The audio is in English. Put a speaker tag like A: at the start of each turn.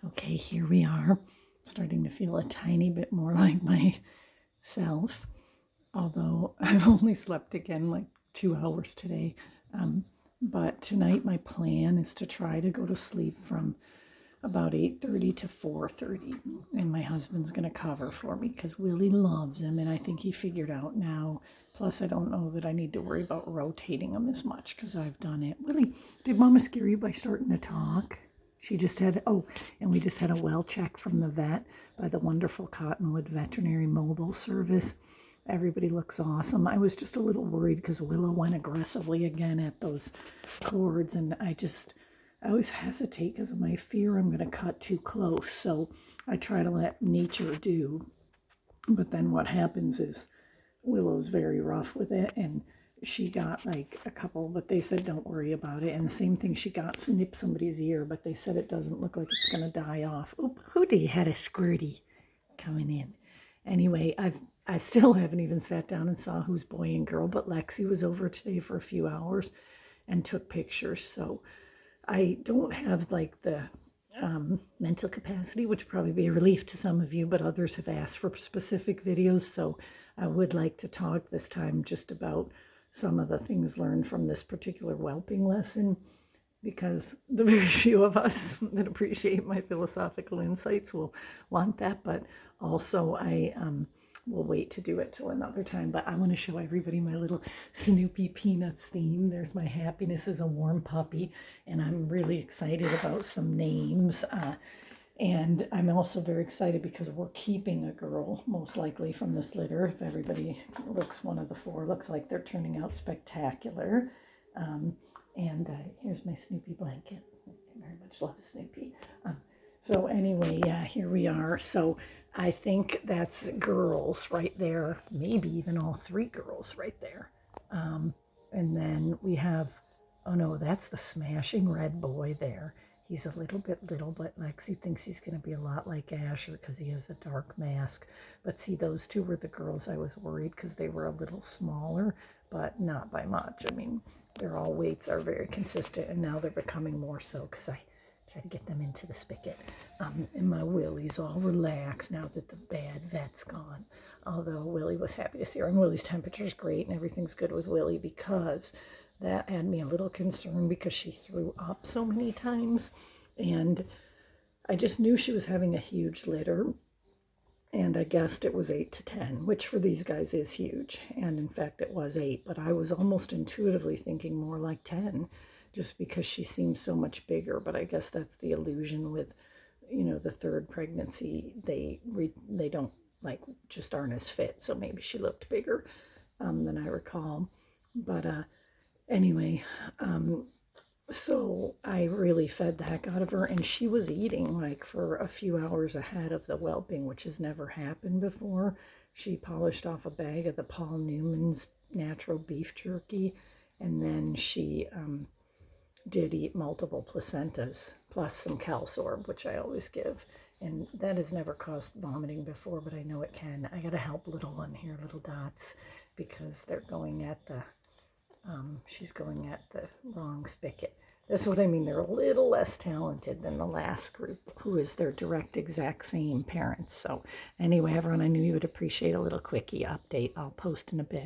A: Okay, here we are. Starting to feel a tiny bit more like myself. Although I've only slept again like 2 hours today. But tonight my plan is to try to go to sleep from about 8:30 to 4:30, and my husband's going to cover for me because Willie loves him, and I think he figured out now. Plus, I don't know that I need to worry about rotating him as much because I've done it. Willie, did Mama scare you by starting to talk? She just had, and we just had a well check from the vet by the wonderful Cottonwood Veterinary Mobile Service. Everybody looks awesome. I was just a little worried because Willow went aggressively again at those cords, and I always hesitate because of my fear I'm going to cut too close. So I try to let nature do. But then what happens is Willow's very rough with it, and she got like a couple, but they said don't worry about it. And the same thing, she got snipped somebody's ear, but they said it doesn't look like it's going to die off. Oop, Hootie had a squirty coming in. Anyway, I still haven't even sat down and saw who's boy and girl, but Lexi was over today for a few hours and took pictures. So I don't have like the mental capacity, which would probably be a relief to some of you, but others have asked for specific videos. So I would like to talk this time just about some of the things learned from this particular whelping lesson, because the very few of us that appreciate my philosophical insights will want that. But also I will wait to do it till another time. But I want to show everybody my little Snoopy Peanuts theme. There's my happiness as a warm puppy, and I'm really excited about some names. And I'm also very excited because we're keeping a girl, most likely, from this litter. If everybody looks, one of the four looks like they're turning out spectacular. And here's my Snoopy blanket. I very much love Snoopy. So anyway, yeah, here we are. So I think that's girls right there, maybe even all three girls right there. And then we have, oh no, that's the smashing red boy there. He's a little bit little, but Lexi thinks he's going to be a lot like Asher because he has a dark mask. But see, those two were the girls I was worried because they were a little smaller, but not by much. I mean, their all weights are very consistent, and now they're becoming more so because I try to get them into the spigot. And my Willie's all relaxed now that the bad vet's gone. Although Willie was happy to see her, and Willie's temperature's great, and everything's good with Willie, because that had me a little concerned because she threw up so many times, and I just knew she was having a huge litter, and I guessed it was 8 to 10, which for these guys is huge, and in fact it was 8, but I was almost intuitively thinking more like 10, just because she seems so much bigger. But I guess that's the illusion with, you know, the third pregnancy. They don't, like, just aren't as fit, so maybe she looked bigger than I recall. But anyway, so I really fed the heck out of her, and she was eating like for a few hours ahead of the whelping, which has never happened before. She polished off a bag of the Paul Newman's natural beef jerky, and then she did eat multiple placentas plus some Calsorb, which I always give, and that has never caused vomiting before, but I know it can. I gotta help little one here, little Dots, because they're going at the she's going at the wrong spigot. That's what I mean. They're a little less talented than the last group, who is their direct exact same parents. So anyway, everyone, I knew you would appreciate a little quickie update. I'll post in a bit.